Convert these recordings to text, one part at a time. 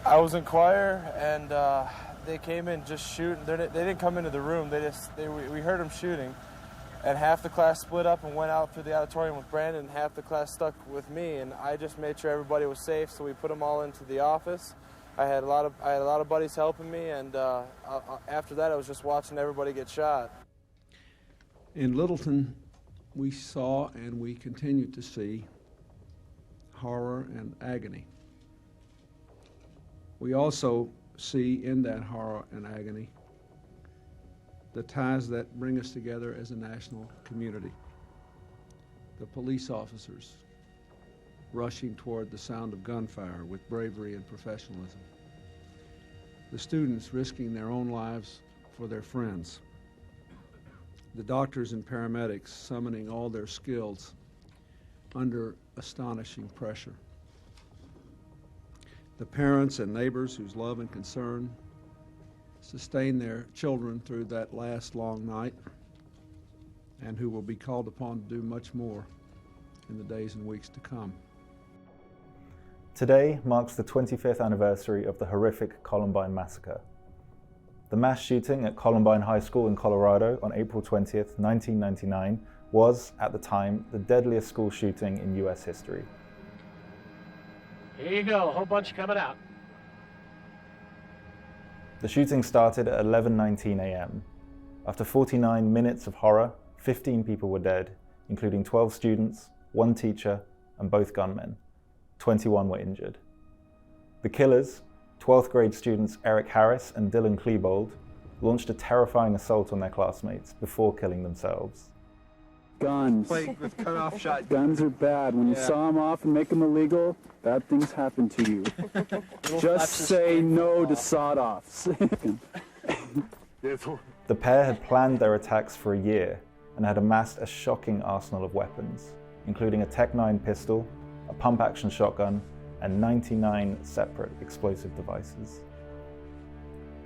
I was in choir, and they came in just shooting. They didn't come into the room. We heard them shooting, and half the class split up and went out through the auditorium with Brandon, and half the class stuck with me. And I just made sure everybody was safe, so we put them all into the office. I had a lot of buddies helping me, and after that, I was just watching everybody get shot. In Littleton, we saw and we continue to see horror and agony. We also see in that horror and agony the ties that bring us together as a national community. The police officers rushing toward the sound of gunfire with bravery and professionalism. The students risking their own lives for their friends. The doctors and paramedics summoning all their skills under astonishing pressure. The parents and neighbors whose love and concern sustained their children through that last long night, and who will be called upon to do much more in the days and weeks to come. Today marks the 25th anniversary of the horrific Columbine massacre. The mass shooting at Columbine High School in Colorado on April 20th, 1999 was, at the time, the deadliest school shooting in US history. Here you go, a whole bunch coming out. The shooting started at 11:19 a.m. After 49 minutes of horror, 15 people were dead, including 12 students, 1 teacher, and both gunmen. 21 were injured. The killers, 12th grade students Eric Harris and Dylan Klebold, launched a terrifying assault on their classmates before killing themselves. Guns. Like with cut-off shot. Guns are bad. When you saw them off and make them illegal, bad things happen to you. Just say no to sawed-offs. The pair had planned their attacks for a year and had amassed a shocking arsenal of weapons, including a Tech-9 pistol, a pump-action shotgun, and 99 separate explosive devices.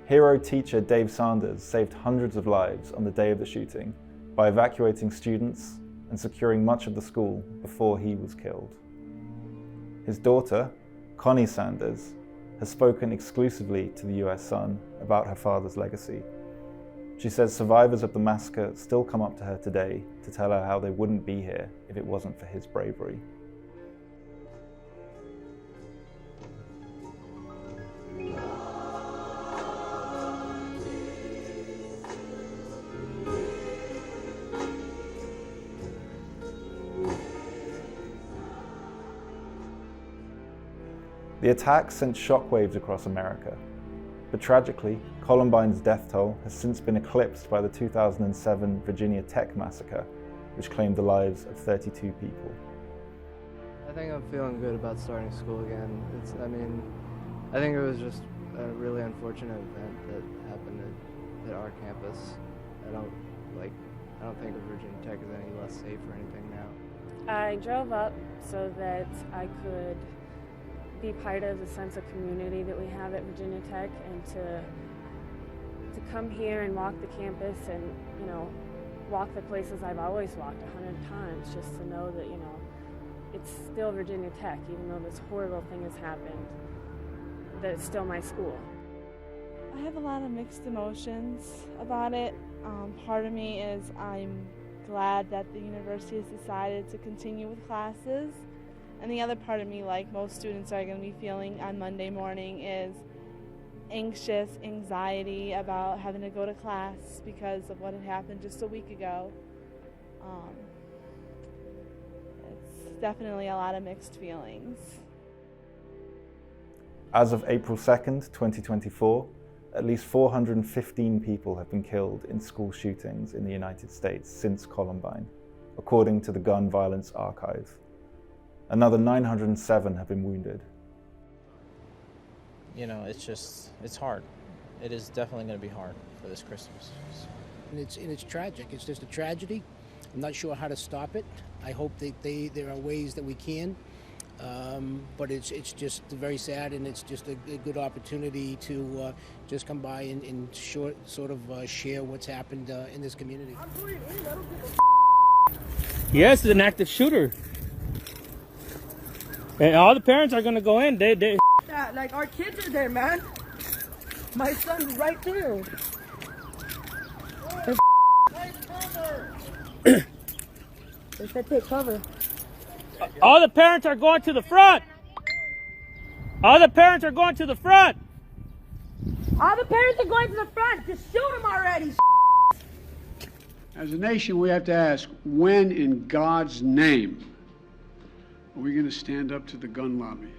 Hero teacher Dave Sanders saved hundreds of lives on the day of the shooting by evacuating students and securing much of the school before he was killed. His daughter, Connie Sanders, has spoken exclusively to the US Sun about her father's legacy. She says survivors of the massacre still come up to her today to tell her how they wouldn't be here if it wasn't for his bravery. The attack sent shockwaves across America, but tragically, Columbine's death toll has since been eclipsed by the 2007 Virginia Tech massacre, which claimed the lives of 32 people. I think I'm feeling good about starting school again. I think it was just a really unfortunate event that happened at our campus. I don't think of Virginia Tech as any less safe or anything now. I drove up so that I could be part of the sense of community that we have at Virginia Tech, and to come here and walk the campus and, walk the places I've always walked 100 times, just to know that, it's still Virginia Tech, even though this horrible thing has happened, that it's still my school. I have a lot of mixed emotions about it. Part of me is I'm glad that the university has decided to continue with classes. And the other part of me, like most students are going to be feeling on Monday morning, is anxiety about having to go to class because of what had happened just a week ago. It's definitely a lot of mixed feelings. As of April 2nd, 2024, at least 415 people have been killed in school shootings in the United States since Columbine, according to the Gun Violence Archive. Another 907 have been wounded. It's hard. It is definitely going to be hard for this Christmas. And it's tragic. It's just a tragedy. I'm not sure how to stop it. I hope that there are ways that we can. But it's just very sad, and it's just a good opportunity to just come by and share what's happened in this community. Yes, it's an active shooter. And all the parents are going to go in. They that. Like, our kids are there, man. My son's right there. They said take cover. All the parents are going to the front. All the parents are going to the front. All the parents are going to the front. Just shoot them already. As a nation, we have to ask, when in God's name are we going to stand up to the gun lobby?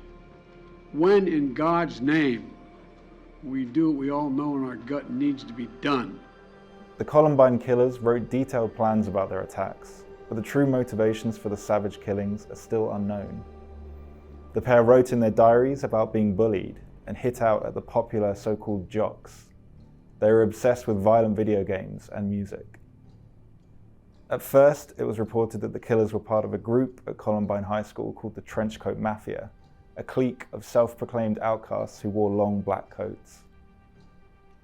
When in God's name we do what we all know in our gut needs to be done? The Columbine killers wrote detailed plans about their attacks, but the true motivations for the savage killings are still unknown. The pair wrote in their diaries about being bullied and hit out at the popular so-called jocks. They were obsessed with violent video games and music. At first, it was reported that the killers were part of a group at Columbine High School called the Trenchcoat Mafia, a clique of self-proclaimed outcasts who wore long black coats.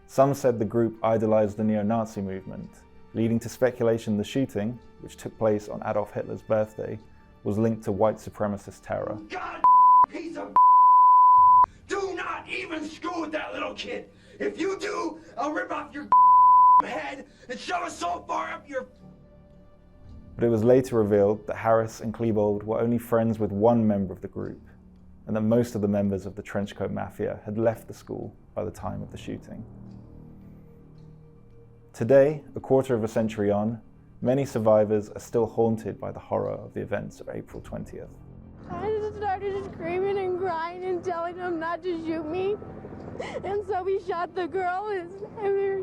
Some said the group idolized the neo-Nazi movement, leading to speculation the shooting, which took place on Adolf Hitler's birthday, was linked to white supremacist terror. God piece of do not even screw with that little kid. If you do, I'll rip off your head and shove it so far up your... But it was later revealed that Harris and Klebold were only friends with one member of the group, and that most of the members of the Trenchcoat Mafia had left the school by the time of the shooting. Today, a quarter of a century on, many survivors are still haunted by the horror of the events of April 20th. I just started screaming and crying and telling him not to shoot me. And so he shot the girl,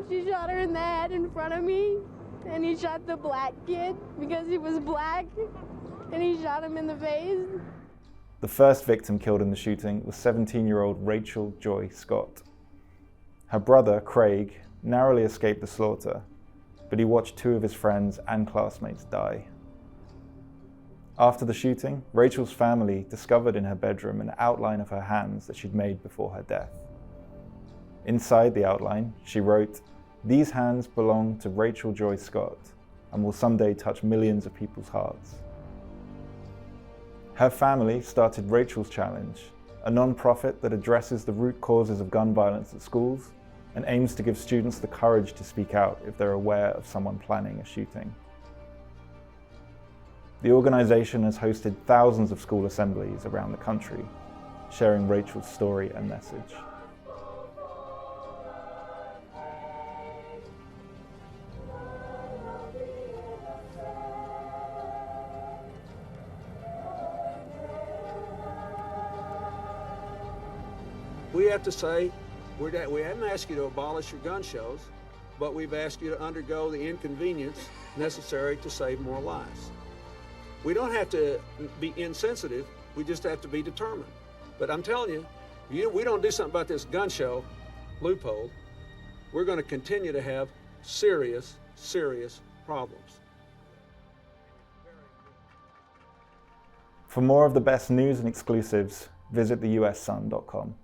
she shot her in the head in front of me. And he shot the black kid because he was black. And he shot him in the face. The first victim killed in the shooting was 17-year-old Rachel Joy Scott. Her brother, Craig, narrowly escaped the slaughter, but he watched two of his friends and classmates die. After the shooting, Rachel's family discovered in her bedroom an outline of her hands that she'd made before her death. Inside the outline, she wrote, "These hands belong to Rachel Joy Scott and will someday touch millions of people's hearts." Her family started Rachel's Challenge, a non-profit that addresses the root causes of gun violence at schools and aims to give students the courage to speak out if they're aware of someone planning a shooting. The organization has hosted thousands of school assemblies around the country, sharing Rachel's story and message. We have to say, we haven't asked you to abolish your gun shows, but we've asked you to undergo the inconvenience necessary to save more lives. We don't have to be insensitive, we just have to be determined. But I'm telling you, we don't do something about this gun show loophole, we're going to continue to have serious, serious problems. For more of the best news and exclusives, visit theussun.com.